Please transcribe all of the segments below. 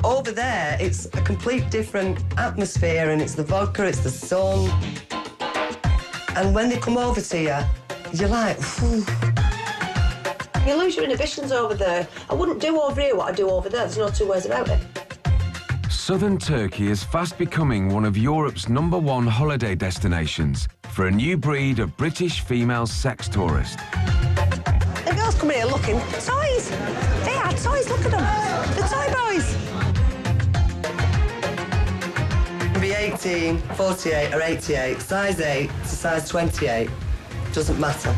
Over there, it's a complete different atmosphere, and it's the vodka, it's the sun. And when they come over to you, you're like, phew. You lose your inhibitions over there. I wouldn't do over here what I do over there. There's no two ways about it. Southern Turkey is fast becoming one of Europe's #1 holiday destinations for a new breed of British female sex tourist. The girls come here looking, toys! They are toys, look at them. The toy boys. You can be 18, 48 or 88, size 8 to size 28. Doesn't matter.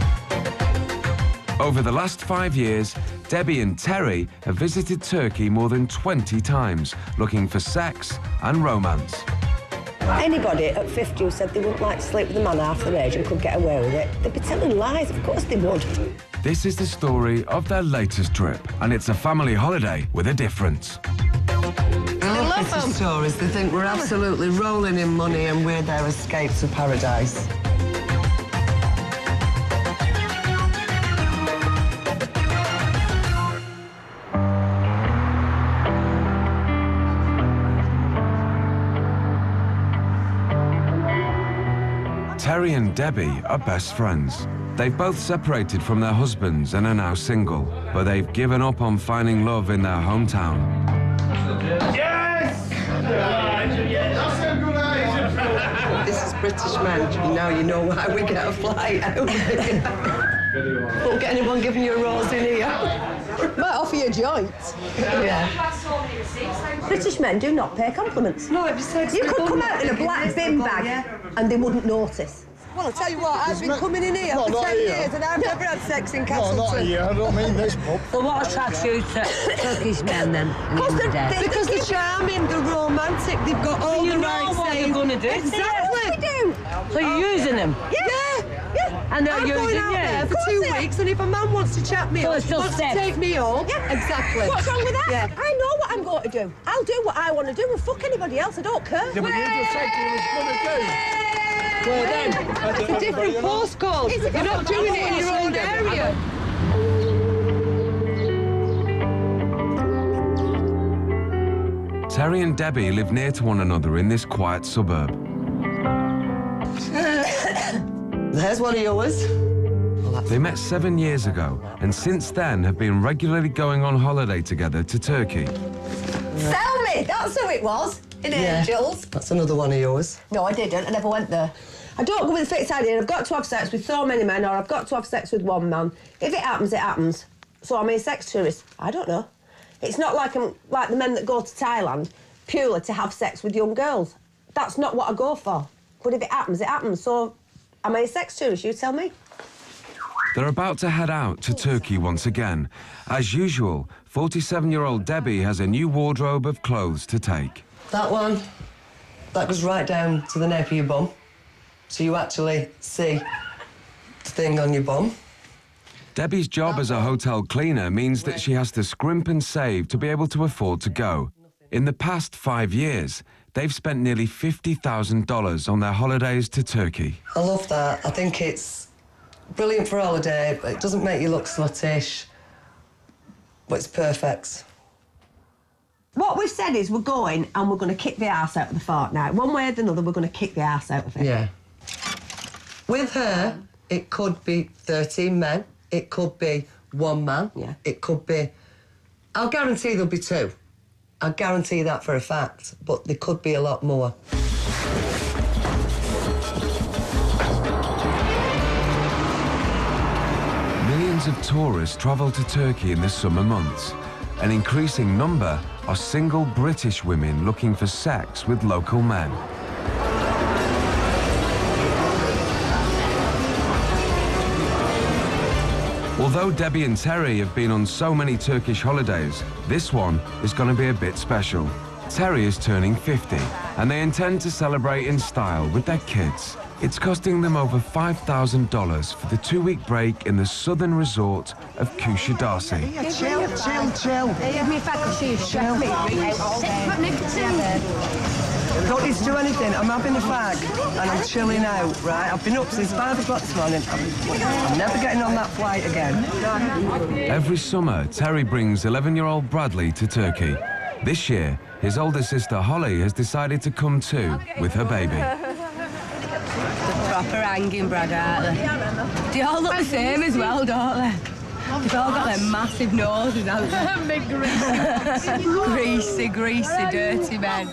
Over the last 5 years, Debbie and Terry have visited Turkey more than 20 times, looking for sex and romance. Anybody at 50 who said they wouldn't like to sleep with a man half their age and could get away with it, they'd be telling lies, of course they would. This is the story of their latest trip, and it's a family holiday with a difference. I love British tourists. They think we're absolutely rolling in money and we're their escape to paradise. Terry and Debbie are best friends. They've both separated from their husbands and are now single, but they've given up on finding love in their hometown. Yes! This is British men. Now you know why we get a flight out. Won't get anyone giving you a rose in here. Might offer you a joint. Yeah. British men do not pay compliments. No, if you said You could come out in a black bin bag and they wouldn't notice. Well, I'll tell you what, I've been coming in here for 10 years and I've never had sex in Castleton. No, not here. I don't mean this pub. So what attracts you to Turkish men then? Because they're charming, they're romantic, they've got all the right what saying. you're going to do. Exactly. We do. So you're using them? Yeah. And they're I'm using going out you? there for 2 weeks, and if a man wants to chat me So up, it's just wants to sex. take me home, exactly. What's wrong with that? Yeah. I know what I'm going to do. I'll do what I want to do and fuck anybody else. I don't care. Yeah, but you just said you was going to do. Well then, It's a different postcode. You're not doing it in your own area. Terry and Debbie live near to one another in this quiet suburb. There's one of yours. They met 7 years ago, and since then have been regularly going on holiday together to Turkey. Sell me. That's who it was. In Angels. That's another one of yours. No, I didn't. I never went there. I don't go with the fixed idea. I've got to have sex with so many men, or I've got to have sex with one man. If it happens, it happens. So I'm a sex tourist. I don't know. It's not like I'm like the men that go to Thailand purely to have sex with young girls. That's not what I go for. But if it happens, it happens. So am I a sex tourist? You tell me. They're about to head out to Turkey once again. As usual, 47-year-old Debbie has a new wardrobe of clothes to take. That one, that goes right down to the nape of your bum. So you actually see the thing on your bum. Debbie's job as a hotel cleaner means that she has to scrimp and save to be able to afford to go. In the past 5 years, they've spent nearly $50,000 on their holidays to Turkey. I love that. I think it's brilliant for a holiday, but it doesn't make you look sluttish, but it's perfect. What we've said is we're going and we're going to kick the arse out of the fortnight. One way or another, we're going to kick the arse out of it. Yeah. With her, it could be 13 men. It could be one man. Yeah. It could be... I'll guarantee there'll be 2. I'll guarantee that for a fact, but there could be a lot more. Millions of tourists travel to Turkey in the summer months. An increasing number are single British women looking for sex with local men. Although Debbie and Terry have been on so many Turkish holidays, this one is going to be a bit special. Terry is turning 50, and they intend to celebrate in style with their kids. It's costing them over $5,000 for the 2-week break in the southern resort of Kuşadası. Chill. Give me a fact, because she's stressed me. Don't need to do anything. I'm having a fag and I'm chilling out, right? I've been up since 5 o'clock this morning. I'm never getting on that flight again. Every summer, Terry brings 11-year-old Bradley to Turkey. This year, his older sister Holly has decided to come too with her baby. Proper hanging bread, aren't they? They all look the same as well, don't they? They've all got their massive noses, haven't they? Big greasy, dirty men.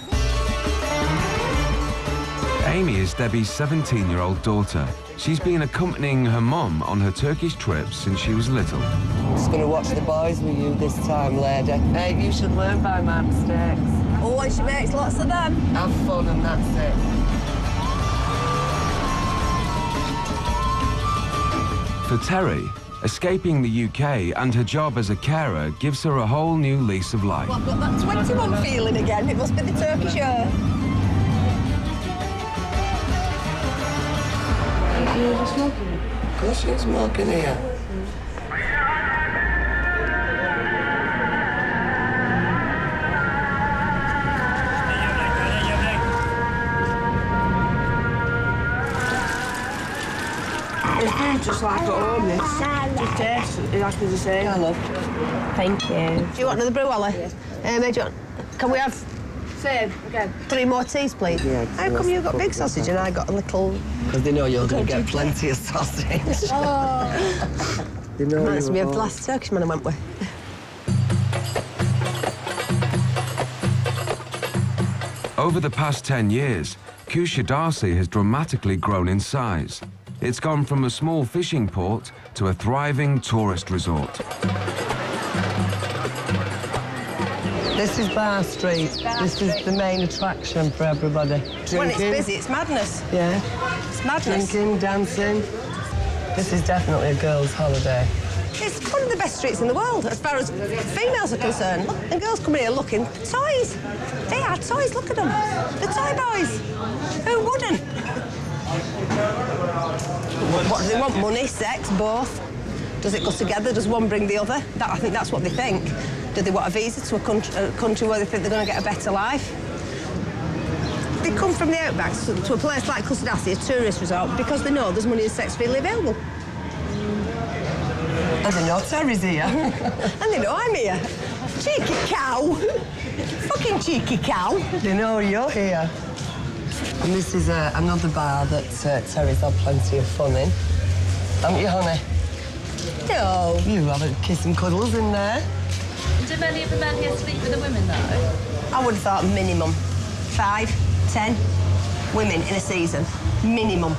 Amy is Debbie's 17-year-old daughter. She's been accompanying her mum on her Turkish trips since she was little. I'm just going to watch the boys with you this time, lady. Hey, you should learn by my mistakes. Oh, and she makes lots of them. Have fun and that's it. For Terry, escaping the UK and her job as a carer gives her a whole new lease of life. Well, I've got that 21 feeling again. It must be the Turkish air. Of course you're smoking here. It's just like at home, this. Just tastes exactly the same. Yeah, love. Thank you. Do you want another brew, Ollie? Yes. Can we have... Same, again. 3 more teas, please? Yeah. How come you got big sausage and I got a little... Because they know you're going to get plenty of sausage. Oh. They know Reminds me you're of the last Turkish man I went with. Over the past 10 years, Kuşadası has dramatically grown in size. It's gone from a small fishing port to a thriving tourist resort. This is Bar Street. This is the main attraction for everybody. Drinking. When it's busy, it's madness. Yeah. It's madness. Drinking, dancing. This is definitely a girls' holiday. It's one of the best streets in the world, as far as females are concerned. Look, and girls come here looking for toys. They are toys, look at them. The toy boys. Who wouldn't? What do they want? Money, sex, both? Does it go together? Does one bring the other? I think that's what they think. Do they want a visa to a country where they think they're going to get a better life? They come from the outbacks to a place like Kuşadası, a tourist resort, because they know there's money and sex freely available. And they know Terry's here. And they know I'm here. Cheeky cow. Fucking cheeky cow. They know you're here. And this is another bar that Terry's had plenty of fun in. Haven't you, honey? No. You have a kiss and cuddles in there. Do many of the men here sleep with the women, though? I would have thought minimum 5, 10 women in a season. Minimum.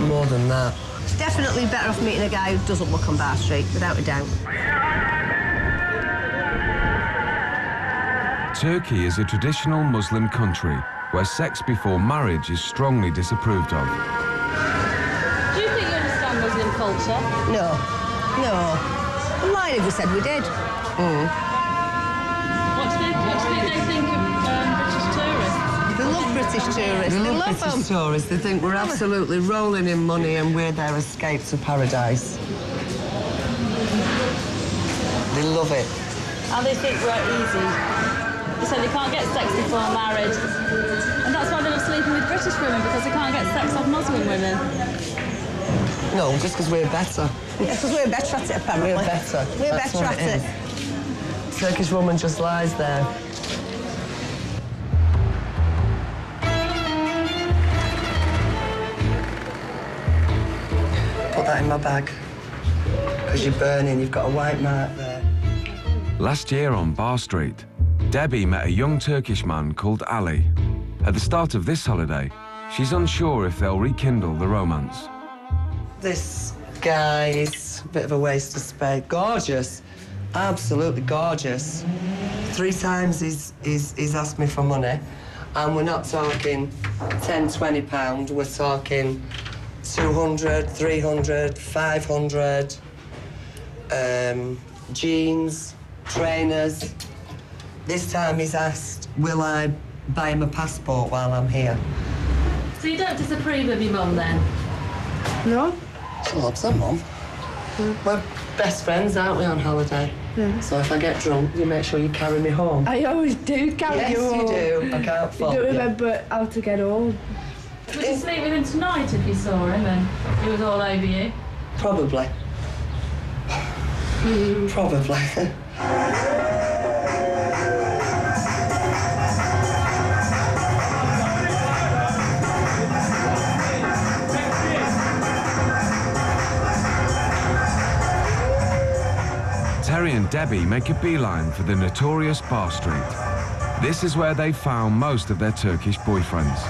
More than that. Definitely better off meeting a guy who doesn't look on Bar Street, without a doubt. Turkey is a traditional Muslim country where sex before marriage is strongly disapproved of. Do you think you understand Muslim culture? No. No. I'm lying if we said we did. What do you think they think of British tourists? They love British tourists. They They love love British them. tourists. They think we're absolutely rolling in money and we're their escape to paradise. They love it. And they think we're easy. They say they can't get sex before marriage. And that's why they love sleeping with British women, because they can't get sex off Muslim women. No, just because we're better. Yes, because we're better at it, apparently. We're better. We're That's better what at it. Turkish woman just lies there. Put that in my bag. Because you're burning, you've got a white mark there. Last year on Bar Street, Debbie met a young Turkish man called Ali. At the start of this holiday, she's unsure if they'll rekindle the romance. This guy is a bit of a waste of space. Gorgeous. Absolutely gorgeous. 3 times he's asked me for money. And we're not talking 10, 20 pounds. We're talking 200, 300, 500. Jeans, trainers. This time he's asked, will I buy him a passport while I'm here? So you don't disapprove of your mum, then? No? She loves her mum. We're best friends, aren't we, on holiday? Yeah. So if I get drunk, you make sure you carry me home. I always do carry Yes, you home. you do. I can't fault You you. don't remember how to get home. Would you sleep with him tonight if you saw him and he was all over you? Probably. Probably. Terry and Debbie make a beeline for the notorious Bar Street. This is where they found most of their Turkish boyfriends.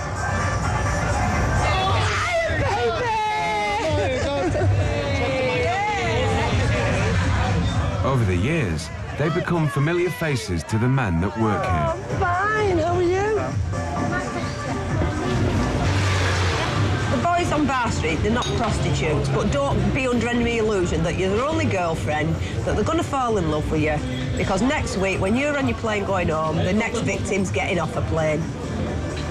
Over the years, they've become familiar faces to the men that work here. Fine, how are you? The boys on Bar Street, they're not prostitutes, but don't be under any illusion that you're their only girlfriend, that they're going to fall in love with you, because next week, when you're on your plane going home, the next victim's getting off a plane.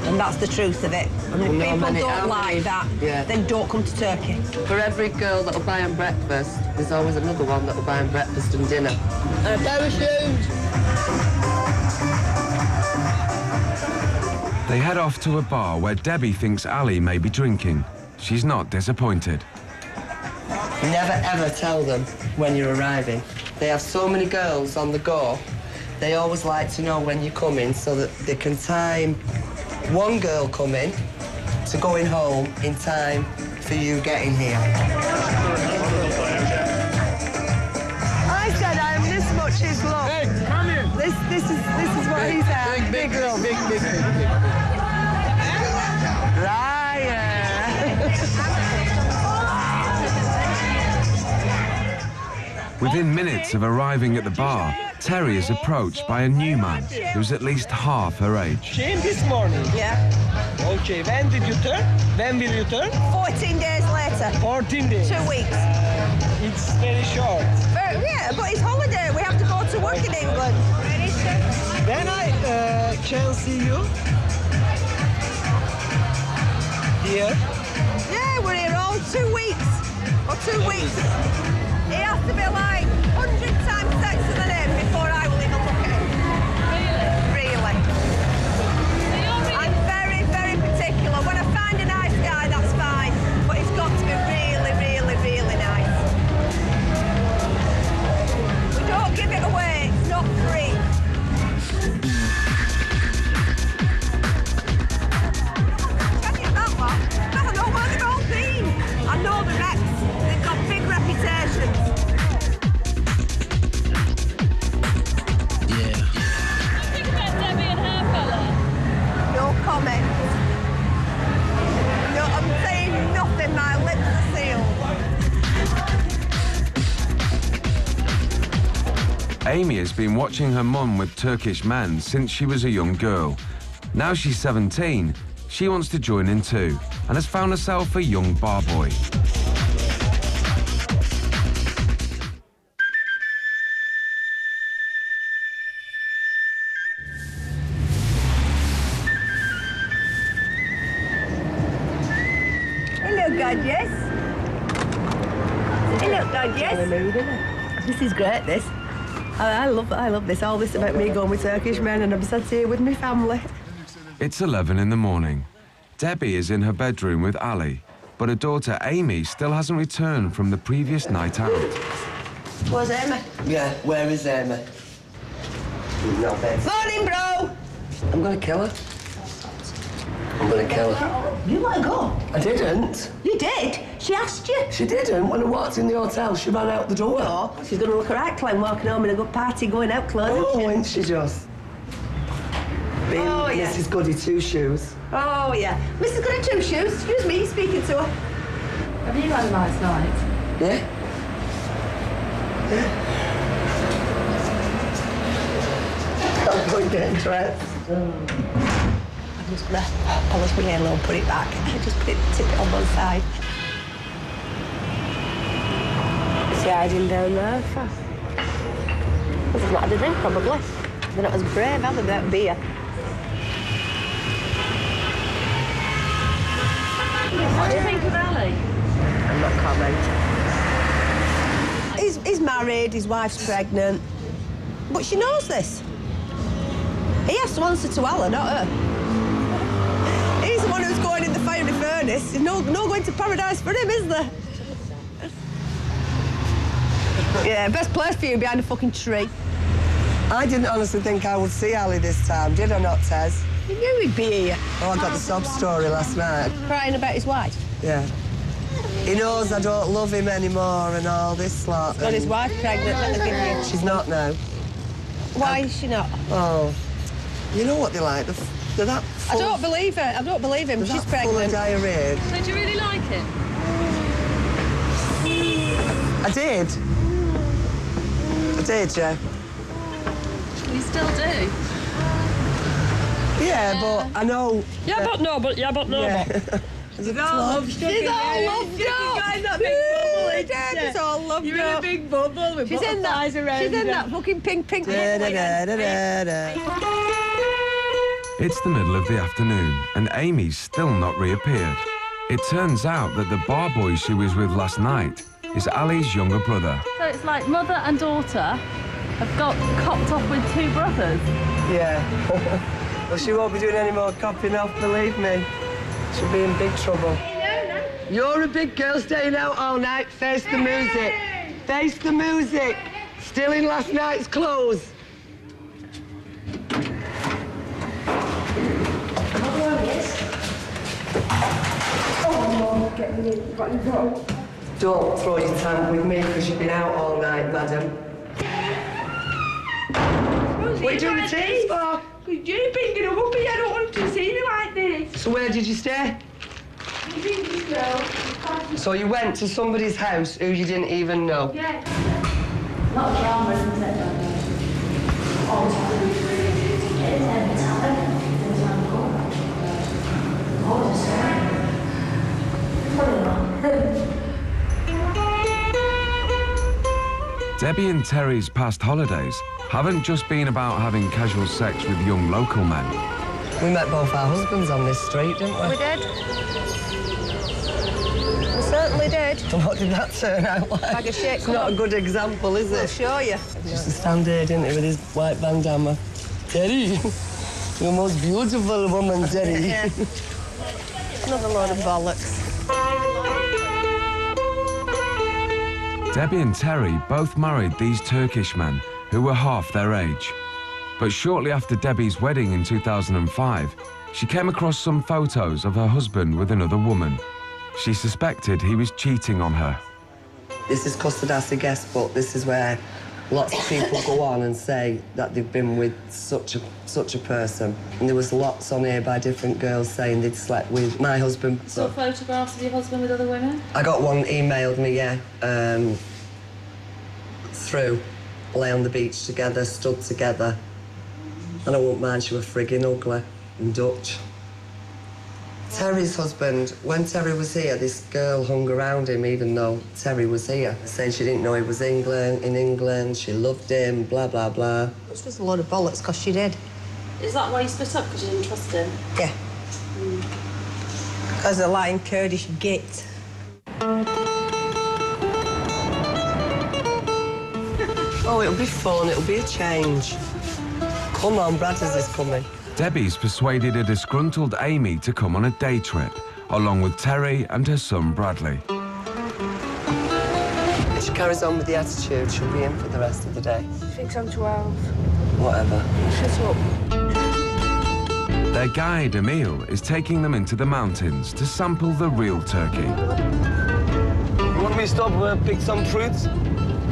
And that's the truth of it. And if people don't like that, then don't come to Turkey. For every girl that'll buy them breakfast, there's always another one that'll buy them breakfast and dinner. And a pair of shoes. They head off to a bar where Debbie thinks Ali may be drinking. She's not disappointed. Never ever tell them when you're arriving. They have so many girls on the go, they always like to know when you're coming so that they can time one girl coming to going home in time for you getting here. I said I'm this much his love. Hey, come in. This is what he's at. Big girl, big. Within minutes of arriving at the bar, Terry is approached by a new man who's at least half her age. Came this morning. Yeah. Okay, when did you turn? When will you turn? 14 days later. 14 days. 2 weeks. It's very short. Yeah, but it's holiday. We have to go to work in England. When I can see you? Here? Yeah, we're here all 2 weeks. Or 2 weeks. He has to be like 100 times sexier than him before I will even look at him. Really? I'm very, very particular. When I find a nice guy, that's fine. But he's got to be really, really, really nice. We don't give it away. It's not free. Tell you that one. I know where they've all been. I know the reps. They've got big reputations. No comment. No, I'm saying nothing. My lips are sealed. Amy has been watching her mum with Turkish men since she was a young girl. Now she's 17, she wants to join in too, and has found herself a young bar boy. Hello, gorgeous. Hello, gorgeous. This is great, this. I love this. All this about me going with Turkish men and I'm sat here with my family. It's 11 in the morning. Debbie is in her bedroom with Ali, but her daughter Amy still hasn't returned from the previous night out. Where's Amy? Yeah, where is Amy? No bed. Morning, bro. I'm gonna kill her. I'm gonna kill her. You let her go. I didn't. You did? She asked you. She didn't. When I walked in the hotel, she ran out the door. Oh, she's going to look alright, Clem, walking home in a good party, going out clothes. Oh, ain't she just? Being yeah. Mrs. Goody Two Shoes. Oh, yeah. Mrs. Goody Two Shoes, excuse me, speaking to her. Have you had a nice night? Yeah? I'm going getting dressed. I'm just going to polish my nail and put it back. Just tip it on one side. Is she hiding down there? They've not had a drink, probably. They're not as brave, are they, about beer? What do you think of Ali? I'm not commenting. He's married, his wife's pregnant. But she knows this. He has to answer to Ella, not her. He's the one who's going in the fiery furnace. There's no going to paradise for him, is there? Yeah, best place for you behind a fucking tree. I didn't honestly think I would see Ali this time, did I not, Tez? You knew he'd be here. Oh, I got the sob story last night. Crying about his wife. Yeah. He knows I don't love him anymore and all this lot. Got his wife pregnant, that'll give you. She's not now. Why is she not? Oh, you know what they like? They're that I don't believe her. I don't believe him. they're She's that full of pregnant. diarrhea. So do you really like him? I did. I did, yeah. You still do? Yeah, but I know... Yeah, but no. Yeah. She's all loved up. She's all loved up. She's all loved You're in a up. big bubble with She's in butterflies around She's in you. that fucking pink. Da-da-da-da-da-da. It's the middle of the afternoon, and Amy's still not reappeared. It turns out that the bar boy she was with last night is Ali's younger brother. So it's like mother and daughter have got copped off with two brothers. Yeah. Well, she won't be doing any more copping off, believe me. She'll be in big trouble. You're a big girl staying out all night. Face the music. Face the music. Still in last night's clothes. Don't throw your tank with me because you've been out all night, madam. What are you doing the teas for? You're picking them up here. I don't want to see them like this. So where did you stay? So you went to somebody's house who you didn't even know? Yeah. Not a drama, isn't it? Debbie and Terry's past holidays haven't just been about having casual sex with young local men. We met both our husbands on this street, didn't we? We did. We certainly did. And what did that turn out like? Bag of shit. It's not a good example, is I'll it? show you. Just to stand here, didn't he, with his white bandana. Terry, you're the most beautiful woman, Terry. Yeah. Another load of bollocks. Debbie and Terry both married these Turkish men who were half their age. But shortly after Debbie's wedding in 2005, she came across some photos of her husband with another woman. She suspected he was cheating on her. This is Custardassi Guest Book. This is where lots of people go on and say that they've been with such a person. And there was lots on here by different girls saying they'd slept with my husband. So photographs of your husband with other women? I got one emailed me, yeah, through. Lay on the beach together, stood together. And I won't mind, she was frigging ugly and Dutch. Terry's husband, when Terry was here, this girl hung around him even though Terry was here, saying she didn't know he was in England, she loved him, blah, blah, blah. Which was a load of bollocks, because she did. Is that why you split up, because you didn't trust him? Yeah. Because of lying Kurdish git. Oh, it'll be fun, it'll be a change. Come on, Bradders is coming. Debbie's persuaded a disgruntled Amy to come on a day trip, along with Terry and her son Bradley. If she carries on with the attitude, she'll be in for the rest of the day. She thinks I'm 12. Whatever. Shut up. Their guide, Emil, is taking them into the mountains to sample the real turkey. You want me to stop pick some fruits?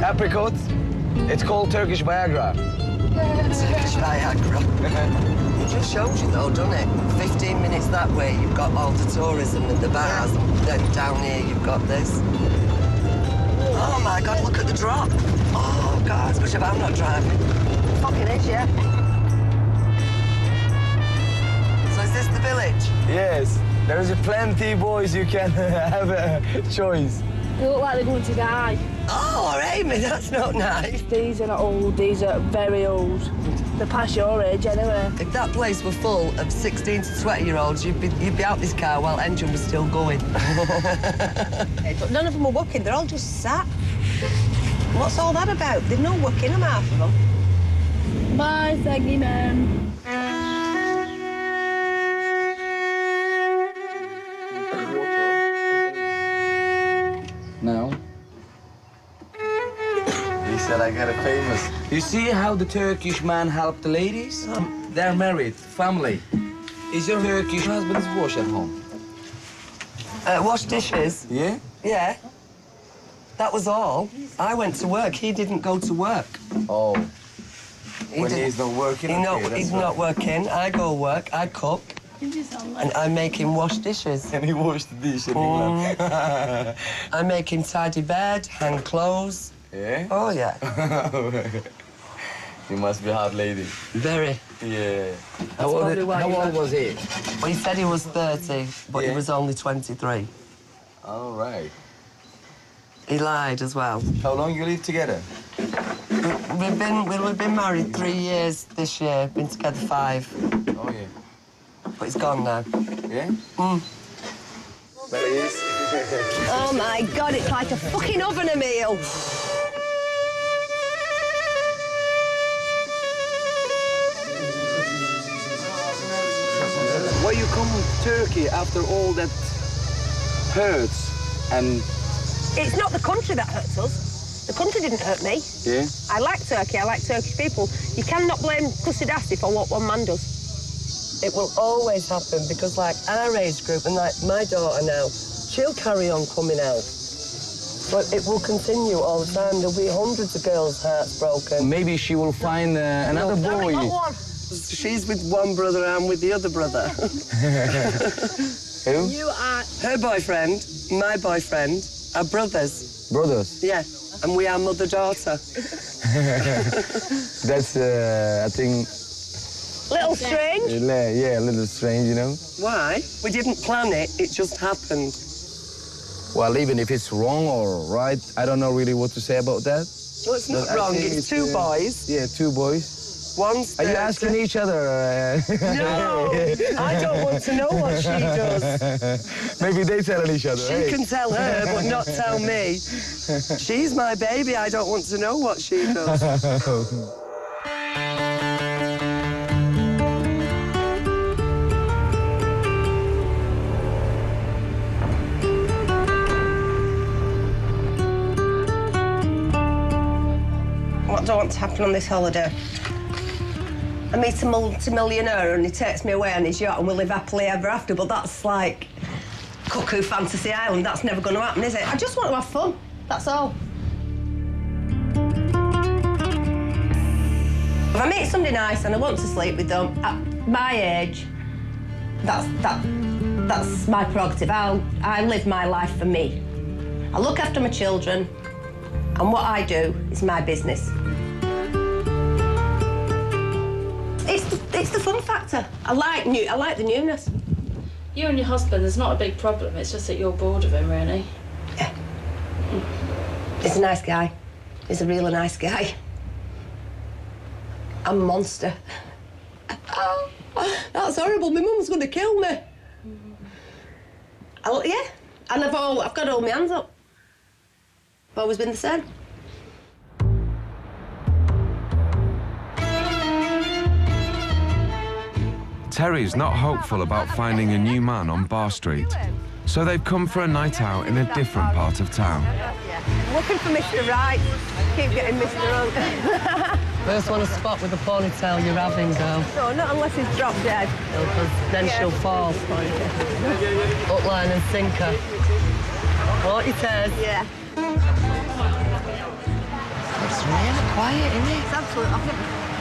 Apricots? It's called Turkish Viagra. Turkish Viagra. It just shows you though, doesn't it? 15 minutes that way, you've got all the tourism and the bars, and then down here you've got this. Oh my God, look at the drop. Oh God, especially if I'm not driving. Fucking is, yeah. So is this the village? Yes, there is plenty, boys. You can have a choice. They look like they're going to die. Oh, Amy, that's not nice. These are not old, these are very old. They're past your age anyway. If that place were full of 16 to 20-year-olds, you'd be out this car while engine was still going. But none of them are working, they're all just sat. What's all that about? They've no work in them, half of them. Bye, Saggy man. No. He said I got it famous. You see how the Turkish man helped the ladies? They're married, family. Is your Turkish husband's wash at home? Wash dishes? Yeah? Yeah. That was all. I went to work. He didn't go to work. Oh. He When didn't- he's not working? He's not working. I go work, I cook, and I make him wash dishes. And he washed the dish in England. I make him tidy bed, hang clothes. Yeah? Oh, yeah. You must be a hard lady. Very. Yeah. How old was he? Well, he said he was 30, but he Yeah. was only 23. All right. He lied as well. How long you live together? We've been married 3 years this year, been together 5, Oh, yeah. but he's gone now. Yeah? There he is. Oh, my God, it's like a fucking oven, Emil. Why you come to Turkey after all that hurts and... It's not the country that hurts us. The country didn't hurt me. Yeah? I like Turkey, I like Turkish people. You cannot blame Kusadasi for what one man does. It will always happen because, like, our age group and, like, my daughter now, she'll carry on coming out. But it will continue all the time. There'll be hundreds of girls' hearts broken. Maybe she will find another boy. She's with one brother, I'm with the other brother. Who? You are... Her boyfriend, my boyfriend, are brothers. Brothers. Yeah, and we are mother-daughter. That's, I think... Little strange. Yeah, a little strange, you know? Why? We didn't plan it, it just happened. Well, even if it's wrong or right, I don't know really what to say about that. Well, it's not But I wrong, think it's 2 boys. Yeah, 2 boys. One's Are you 30. asking each other? No, I don't want to know what she does. Maybe they tell each other. She hey. can tell her, but not tell me. She's my baby, I don't want to know what she does. What do I want to happen on this holiday? I meet a multi-millionaire and he takes me away on his yacht and we live happily ever after, but that's like Cuckoo Fantasy Island. That's never going to happen, is it? I just want to have fun, that's all. If I meet somebody nice and I want to sleep with them, at my age, that's my prerogative. I live my life for me. I look after my children, and what I do is my business. It's the fun factor. I like the newness. You and your husband, there's not a big problem. It's just that you're bored of him, really. Yeah. He's a nice guy. He's a really nice guy. I'm a monster. Oh, that's horrible. My mum's going to kill me. Yeah, and I've got to hold my hands up. I've always been the same. Terry's not hopeful about finding a new man on Bar Street, so they've come for a night out in a different part of town. Looking for Mr. Right. Keep getting Mr. Wrong. First one to spot with the ponytail you're having, girl. No, not unless he's dropped dead. Because then she'll fall. Hookline and sinker. What you says? Yeah. It's really quiet, isn't it? It's absolutely...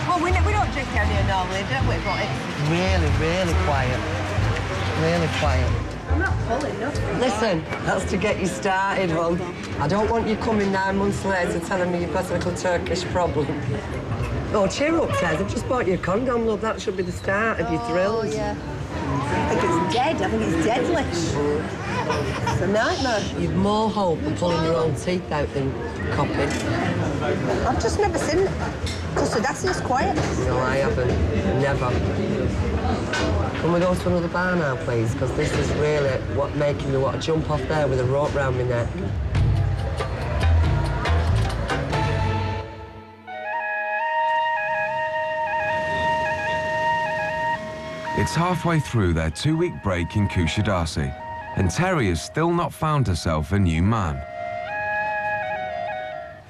Well, we don't drink down here normally, don't we? But it's... Really, really quiet. Really quiet. I'm not pulling nothing. Listen, that's to get you started, Ron. I don't want you coming 9 months later telling me you've got a little Turkish problem. Oh, cheer up, Ted. I've just bought you a condom, love. That should be the start of your thrills. Oh, yeah. I think it's dead. I think it's deadly. It's a nightmare. You've more hope of pulling your own teeth out than copping. I've just never seen it. Kusadasi's quiet. No, I haven't. Never. Can we go to another bar now, please? Because this is really what making me want to jump off there with a rope round my neck. It's halfway through their 2-week break in Kusadasi, and Terry has still not found herself a new man.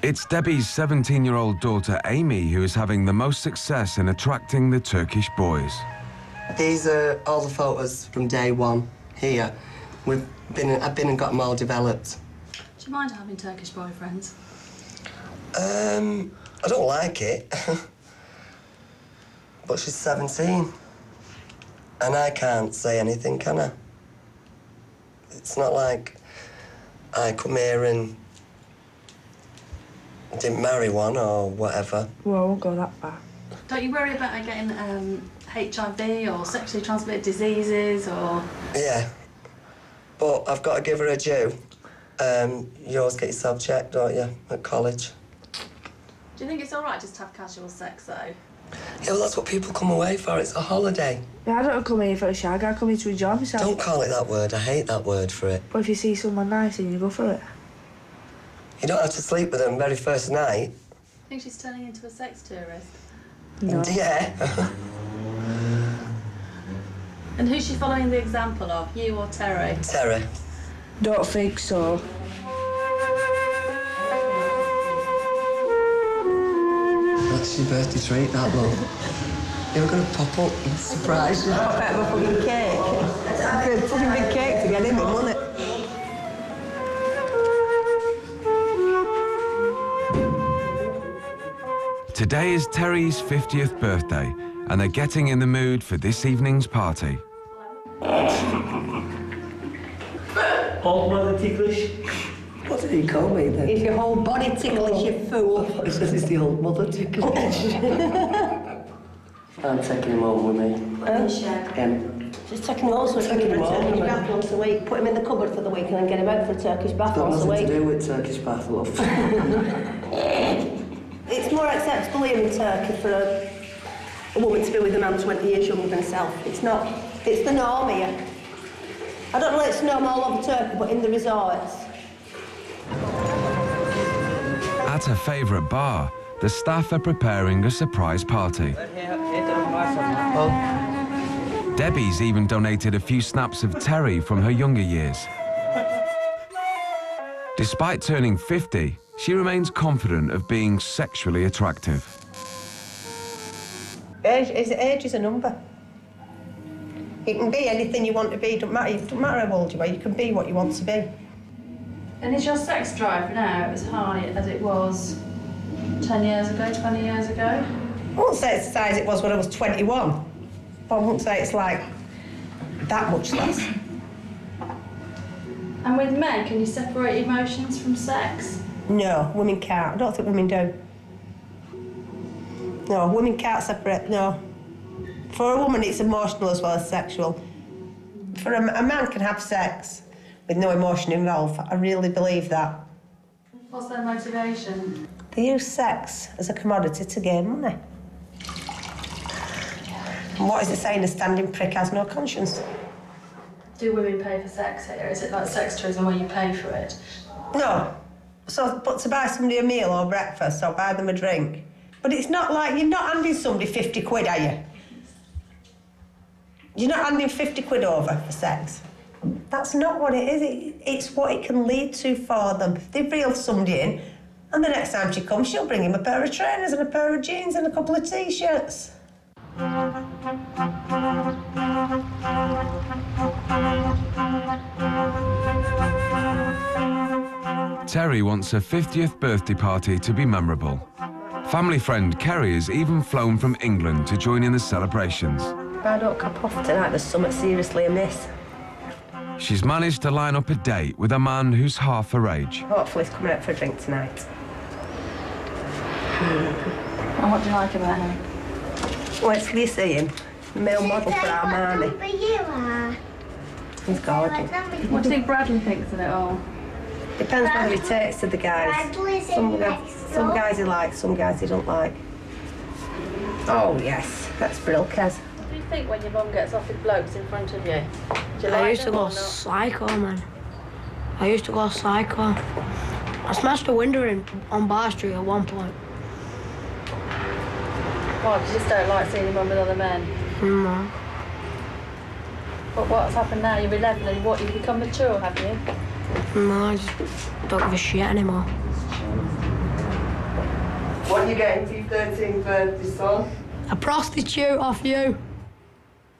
It's Debbie's 17-year-old daughter, Amy, who is having the most success in attracting the Turkish boys. These are all the photos from day one here. I've been and got them all developed. Do you mind having Turkish boyfriends? I don't like it. But she's 17. And I can't say anything, can I? It's not like I come here and didn't marry one or whatever. Well, I won't go that far. Don't you worry about her getting HIV or sexually transmitted diseases or... Yeah. But I've got to give her a due. You always get yourself checked, don't you, at college? Do you think it's all right just to have casual sex, though? Yeah, well, that's what people come away for. It's a holiday. Yeah, I don't come here for a shag. I come here to enjoy myself. Don't call it that word. I hate that word for it. But if you see someone nice and you go for it. You don't have to sleep with them very first night. I think she's turning into a sex tourist. No. Yeah. And who's she following the example of, you or Terry? Terry. Don't think so. What's your birthday treat, that love? You ever gonna pop up and surprise you? Pop out of a fucking cake. A fucking big cake to get in with, wasn't it? Today is Terry's 50th birthday, and they're getting in the mood for this evening's party. Old mother ticklish. What did he call me then? If your whole body ticklish, you fool. He says it's the old mother ticklish. I'm taking him home with me. Just taking him home so he can get him a Turkish bath once a week, put him in the cupboard for the week and then get him out for a Turkish bath once a week. Nothing to do with Turkish bath, love. It's more acceptable here in Turkey for a woman to be with a man 20 years younger than herself. It's not. It's the norm here. I don't know if it's norm all over Turkey, but in the resorts. At her favourite bar, the staff are preparing a surprise party. Debbie's even donated a few snaps of Terry from her younger years. Despite turning 50, she remains confident of being sexually attractive. Age is a number. You can be anything you want to be. It doesn't matter how old you are. You can be what you want to be. And is your sex drive now as high as it was 10 years ago, 20 years ago? I won't say it's the size it was when I was 21, but I won't say it's like that much less. And with men, can you separate emotions from sex? No, women can't. I don't think women do. No, women can't separate, no. For a woman, it's emotional as well as sexual. For a man can have sex with no emotion involved. I really believe that. What's their motivation? They use sex as a commodity to gain money. And what is it saying? A standing prick has no conscience. Do women pay for sex here? Is it like sex tourism where you pay for it? No. So, but to buy somebody a meal or breakfast or buy them a drink. But it's not like, you're not handing somebody 50 quid, are you? You're not handing 50 quid over for sex. That's not what it is. It's what it can lead to for them. They reel somebody in, and the next time she comes, she'll bring him a pair of trainers and a pair of jeans and a couple of T-shirts. Terry wants her 50th birthday party to be memorable. Family friend Kerry has even flown from England to join in the celebrations. If I don't cap off tonight, there's something seriously amiss. She's managed to line up a date with a man who's half her age. Hopefully he's coming out for a drink tonight. And what do you like about him? Wait till you see him. Male model for Armani. He's gorgeous. What do you think Bradley thinks of it all? Depends whether he takes to the guys. Some guys he likes, some guys he don't like. Oh, yes, that's brilliant, Kez. What do you think when your mum gets off with blokes in front of you? Do you I like used to them go or not? psycho, man. I used to go psycho. I smashed a window in on Bar Street at one point. Why? You just don't like seeing your mum with other men? No. But what's happened now? You're 11 and what? You've become mature, have you? No, I just don't give a shit anymore. What are you getting for your 13th birthday, son? A prostitute off you.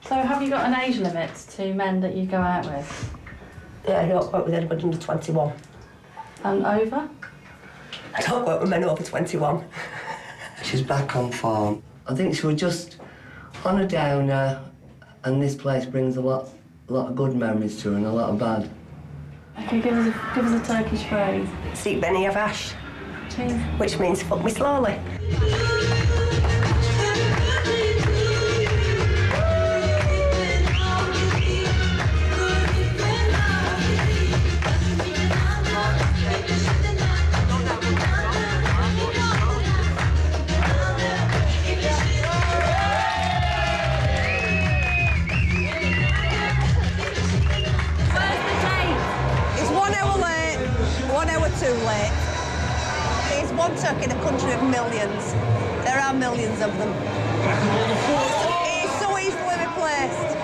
So have you got an age limit to men that you go out with? Yeah, I don't work with anybody under 21. And over? I don't work with men over 21. She's back on form. I think she was just on a downer, and this place brings a lot of good memories to her and a lot of bad. Okay, give us a Turkish phrase. Seek Beni Yavaş, Cheese. which means fuck me slowly. Too late. It's one Turk in a country of millions. There are millions of them. He's so easily replaced.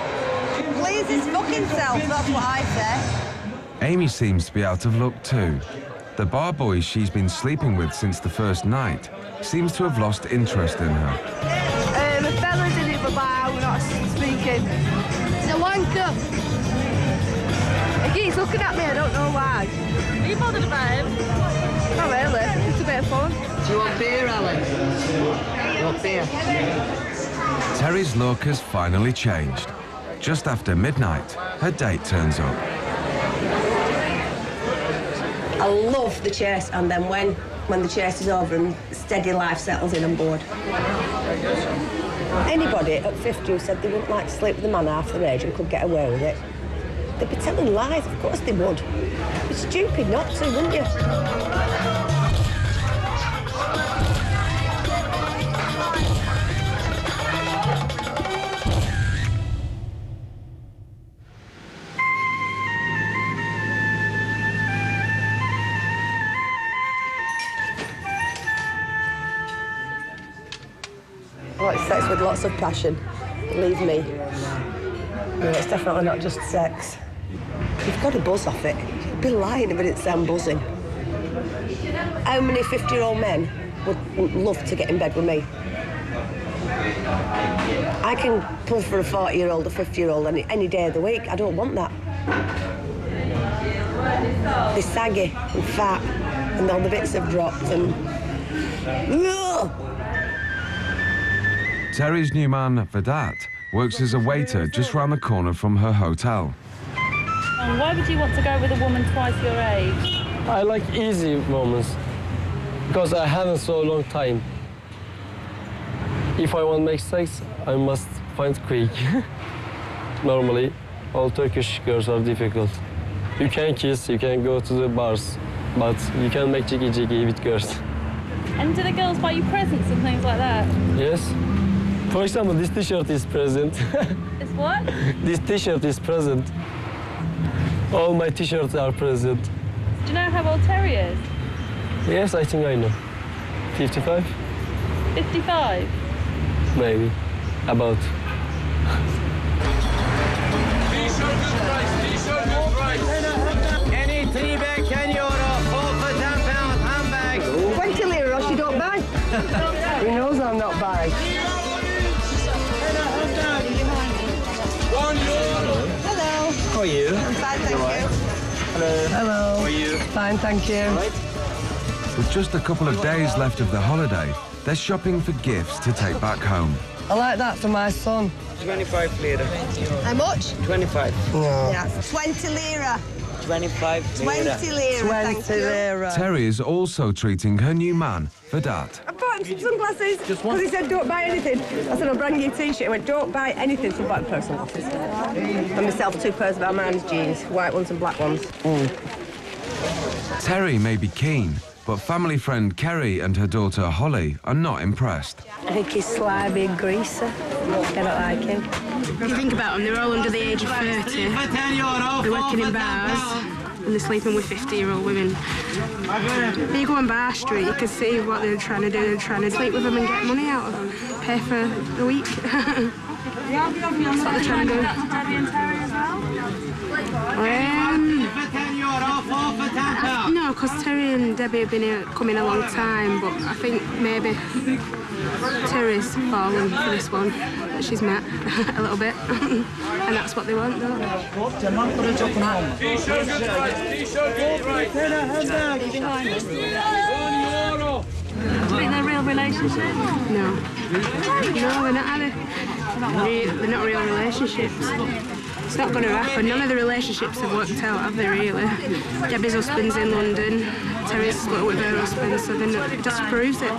Please his fucking self, that's what I say. Amy seems to be out of luck too. The bar boy she's been sleeping with since the first night seems to have lost interest in her. The fella's in it for bar, we're not speaking. He's a wanker. He keeps looking at me, I don't know why. Are you bothered about him? Not really, it's a bit of fun. Do you want beer, Alex? You want beer? Terry's luck has finally changed. Just after midnight, her date turns up. I love the chase, and then when the chase is over and steady life settles in on board. Anybody at 50 who said they wouldn't like to sleep with a man half their age and could get away with it, they'd be telling lies, of course they would. It's stupid not to, wouldn't you? I like sex with lots of passion. Believe me. No, it's definitely not just sex. You've got to buzz off it. You'd be lying if it didn't sound buzzing. How many 50-year-old men would love to get in bed with me? I can pull for a 40-year-old, a 50-year-old any day of the week. I don't want that. They're saggy and fat, and all the bits have dropped, and... Ugh! Terry's new man, Vedat, works as a waiter just round the corner from her hotel. And why would you want to go with a woman twice your age? I like easy moments because I haven't so long time. If I want to make sex, I must find quick. Normally, all Turkish girls are difficult. You can kiss, you can go to the bars, but you can make jiggy with girls. And do the girls buy you presents and things like that? Yes. For example, this t-shirt is present. It's what? This t-shirt is present. All my t-shirts are present. Do you know how old Terry is? Yes, I think I know. 55? 55? Maybe. About. Any 3-bag, 10 euro, 4 for 10 pound, handbag. 20 lira, or she don't buy. He knows I'm not buying. Hello. How are you? I'm fine, thank you. Hello. Hello. How are you? Fine, thank you. With just a couple of days left of the holiday, they're shopping for gifts to take back home. I like that for my son. 25 lira. How much? 25. No. Yeah. 20 lira. 25 20 lira, thank you. lira. Terry is also treating her new man, Vedat. I bought him some sunglasses because he said don't buy anything. I said I'll bring you a t-shirt. He went don't buy anything, so I bought him pair of sunglasses. And myself 2 pairs of Armani's jeans, white ones and black ones. Terry may be keen, but family friend Kerry and her daughter Holly are not impressed. I think he's slimy and greasy. I don't like him. If you think about them, they're all under the age of 30. They're working in bars and they're sleeping with 50-year-old women. When you go on Bar Street, you can see what they're trying to do. They're trying to sleep with them and get money out of them, pay for the week. That's what they're trying to do. Debbie and Terry as well? No, know, because Terry and Debbie have been here, coming a long time, but I think maybe Terry's fallen for this one that she's met a little bit, and that's what they want, though. Do you think they're real relationships? No. No, they're not, are they? They're not real relationships. It's not going to happen. None of the relationships have worked out, have they, really? Debbie's husband's in London. Terry's split with her husband, so then it just proves it.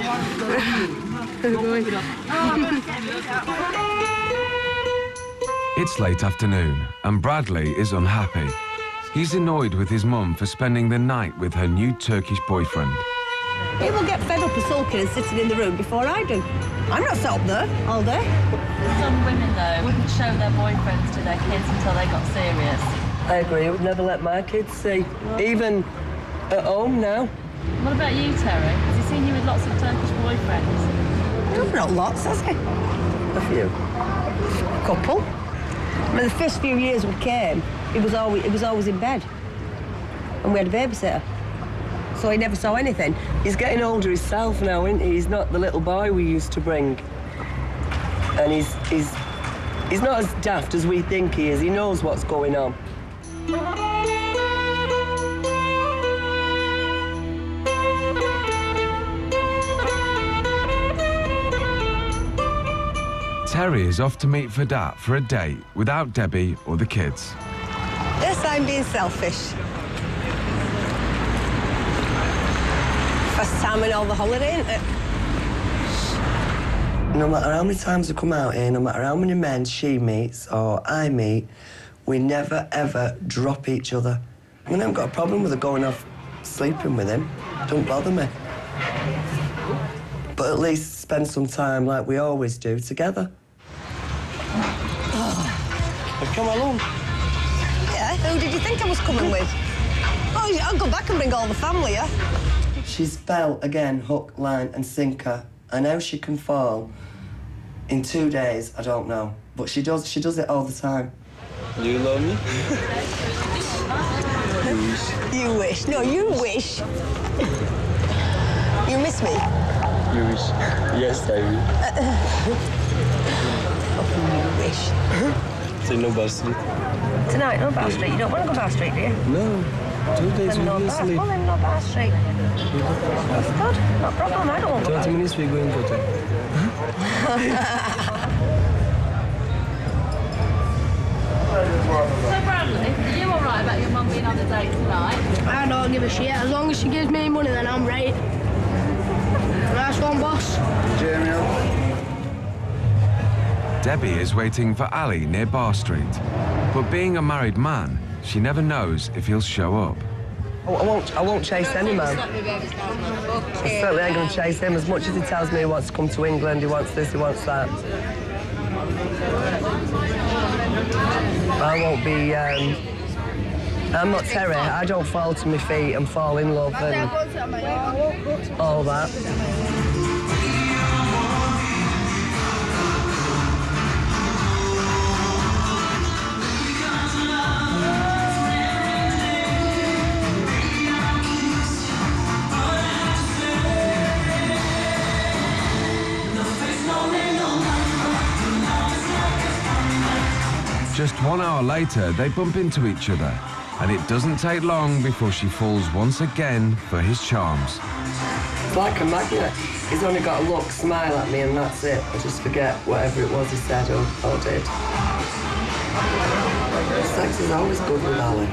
It's late afternoon, and Bradley is unhappy. He's annoyed with his mum for spending the night with her new Turkish boyfriend. People get fed up of sulking and sitting in the room before I do. I'm not sat up there all day. Some women, though, wouldn't show their boyfriends to their kids until they got serious. I agree. I would never let my kids see, even at home now. What about you, Terry? Has he seen you with lots of Turkish boyfriends? Not lots, has he? A few. A couple. I mean, the first few years we came, he was always in bed. And we had a babysitter. So he never saw anything. He's getting older himself now, isn't he? He's not the little boy we used to bring. And he's not as daft as we think he is. He knows what's going on. Terry is off to meet Vedat for a date without Debbie or the kids. Yes, I'm being selfish. First time in all the holiday, isn't it? No matter how many times we come out here, no matter how many men she meets or I meet, we never, ever drop each other. I mean, I haven't got a problem with her going off sleeping with him. Don't bother me. But at least spend some time like we always do together. Oh. Come along. Yeah, who did you think I was coming with? Oh, I'll go back and bring all the family, yeah? She's fell again, hook, line and sinker. And how she can fall in 2 days, I don't know. But she does it all the time. Do you love me? You wish. No, you wish. You miss me? You wish. Yes, I You wish. will. So no bar street? Tonight, no Bar Street. You don't want to go Bar Street, do you? No. 2 days we will sleep. Well, then no Bar Street. That's good. No problem. I don't want to go 20 minutes we're going to hotel. So, Bradley, are you all right about your mum being on the date tonight? I don't give a shit. As long as she gives me money, then I'm right. Nice one, boss. Debbie is waiting for Ali near Bar Street. But being a married man, she never knows if he'll show up. I won't chase any man. I certainly ain't going to chase him as much as he tells me he wants to come to England, he wants this, he wants that. I won't be, I'm not Terry. I don't fall to my feet and fall in love and all that. Just 1 hour later, they bump into each other, and it doesn't take long before she falls once again for his charms. It's like a magnet. He's only got to look, smile at me, and that's it. I just forget whatever it was he said or did. Sex is always good with Ali.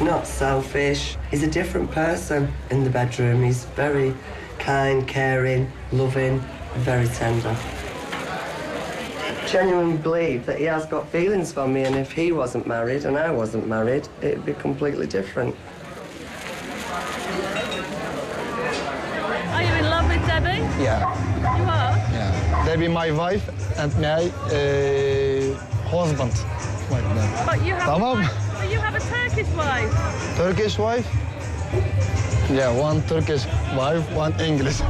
Not selfish. He's a different person in the bedroom. He's very kind, caring, loving, and very tender. Genuinely believe that he has got feelings for me, and if he wasn't married and I wasn't married, it'd be completely different. Are you in love with Debbie? Yeah. You are? Yeah. Debbie, my wife, and my husband. But you have Tamam. But you have a Turkish wife. Turkish wife? Yeah, one Turkish wife, one English.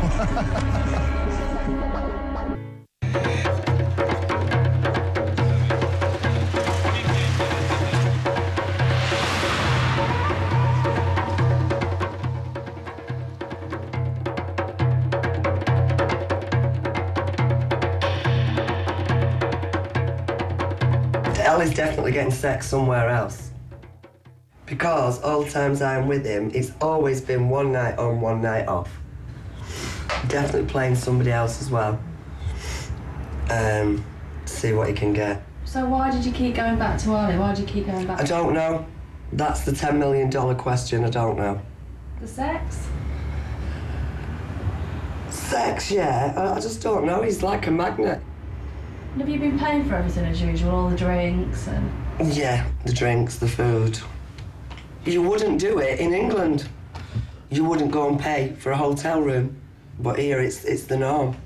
Ellie's definitely getting sex somewhere else. Because all the times I'm with him, it's always been one night on, one night off. Definitely playing somebody else as well. See what he can get. So why did you keep going back to Ali? Why did you keep going back? I don't know. That's the $10 million question, I don't know. The sex? Sex, yeah. I just don't know. He's like a magnet. And have you been paying for everything as usual, all the drinks and... Yeah, the drinks, the food. You wouldn't do it in England. You wouldn't go and pay for a hotel room. But here, it's the norm.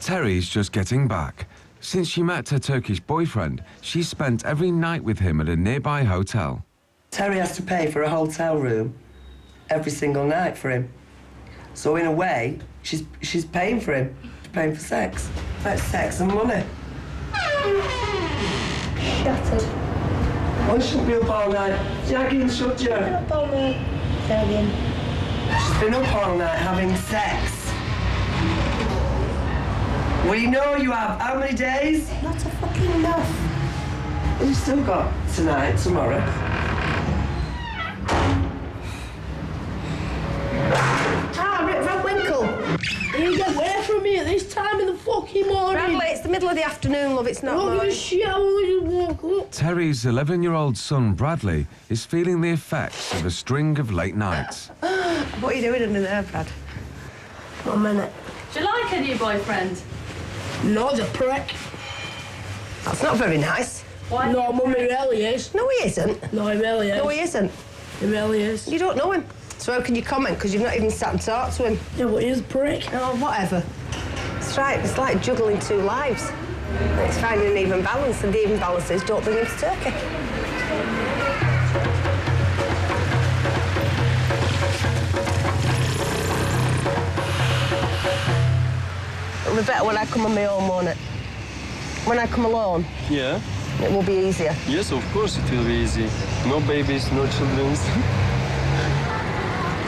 Terry's just getting back. Since she met her Turkish boyfriend, she's spent every night with him at a nearby hotel. Terry has to pay for a hotel room every single night for him. So in a way, she's paying for him. She's paying for sex. That's sex and money. Shattered. Well, she shouldn't be up all night. Jagging, should you? Up all night. Fabian. She's been up all night having sex. We know you have. How many days? Not a fucking enough. Well, you've still got tonight, tomorrow. Rick Van Winkle. You get away from me at this time in the fucking morning. Bradley, it's the middle of the afternoon, love. It's not I don't give a morning. shit. I want you to walk up. Terry's 11-year-old son, Bradley, is feeling the effects of a string of late nights. What are you doing under there, Brad? 1 minute. Do you like a new boyfriend? No, he's a prick. That's not very nice. Why? No, Mum, he really is. No, he isn't. No, he really is. No, he isn't. He really is. You don't know him. So how can you comment? Because you've not even sat and talked to him. Yeah, but he's a prick. Oh, whatever. It's right. It's like juggling two lives. It's finding an even balance, and the even balance is don't bring him to Turkey. It'll be better when I come on my own, won't it? When I come alone, Yeah. it will be easier. Yes, of course it will be easy. No babies, no children.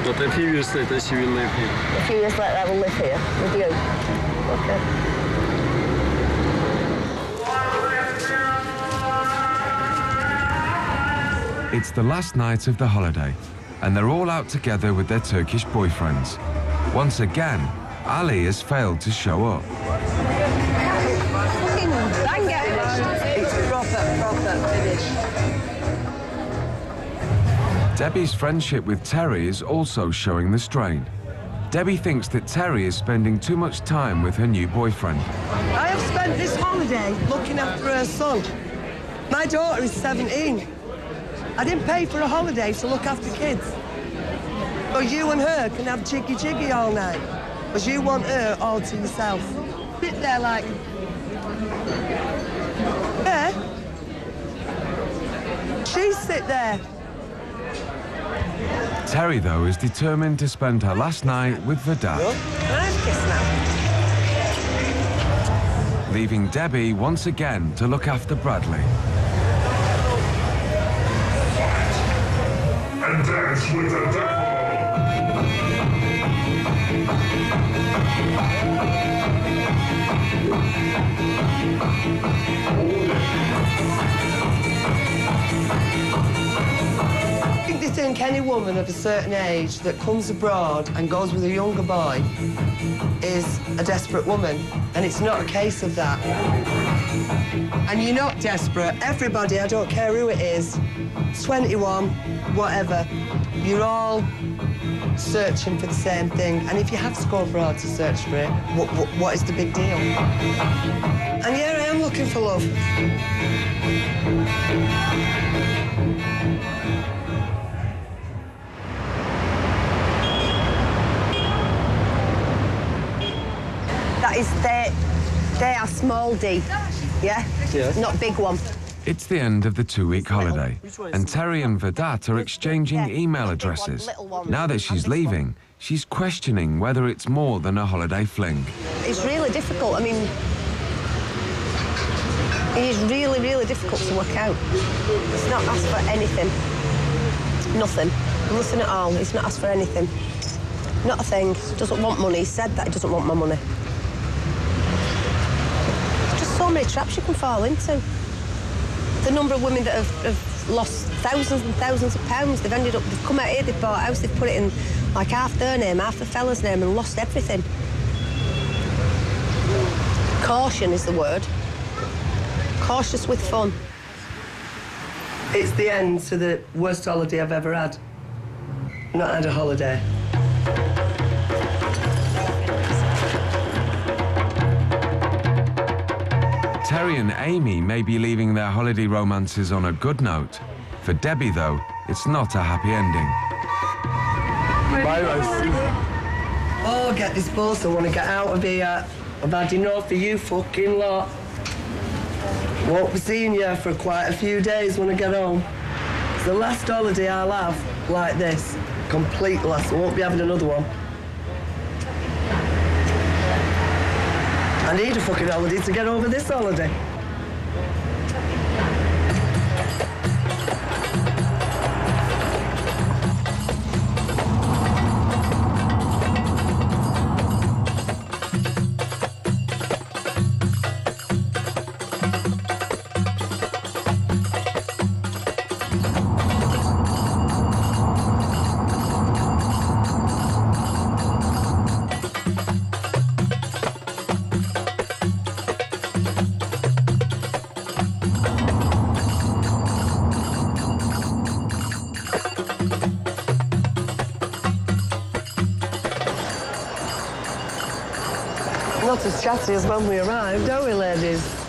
But a few years later, she will live here. A few years later, I will live here with you. Okay. It's the last night of the holiday, and they're all out together with their Turkish boyfriends. Once again, Ali has failed to show up. Fucking bang it. It's proper finish. Debbie's friendship with Terry is also showing the strain. Debbie thinks that Terry is spending too much time with her new boyfriend. I have spent this holiday looking after her son. My daughter is 17. I didn't pay for a holiday to look after kids. So you and her can have jiggy all night. Because you want her all to yourself. Sit there like... Yeah? She sit there. Terry, though, is determined to spend her last night with Vedat, Nice kiss now. leaving Debbie once again to look after Bradley. And dance with the devil. I think they think any woman of a certain age that comes abroad and goes with a younger boy is a desperate woman, and it's not a case of that. And you're not desperate. Everybody, I don't care who it is, 21, whatever, you're all searching for the same thing. And if you have to go abroad to search for it, what is the big deal? And yeah, I am looking for love. That is they are small D, yeah? Yes. Not big one. It's the end of the 2-week holiday, and Terry and Vedat are exchanging email addresses. Now that she's leaving, she's questioning whether it's more than a holiday fling. It's really difficult. I mean, it is really, really difficult to work out. It's not asked for anything. Nothing. Nothing at all. He's not asked for anything. Not a thing. Doesn't want money. He said that he doesn't want my money. There's just so many traps you can fall into. the number of women that have lost thousands and thousands of pounds. They've come out here, they've bought a house, they've put it in like half their name, half the fella's name, and lost everything. Caution is the word. Cautious with fun. It's the end to the worst holiday I've ever had. Not had a holiday. Terry and Amy may be leaving their holiday romances on a good note. For Debbie, though, it's not a happy ending. Bye, oh, get this bus. I want to get out of here. I've had enough of you fucking lot. Won't be seeing you for quite a few days when I get home. It's the last holiday I'll have like this. Complete last. I won't be having another one. I need a fucking holiday to get over this holiday. Not as chatty as when we arrived, are we, ladies?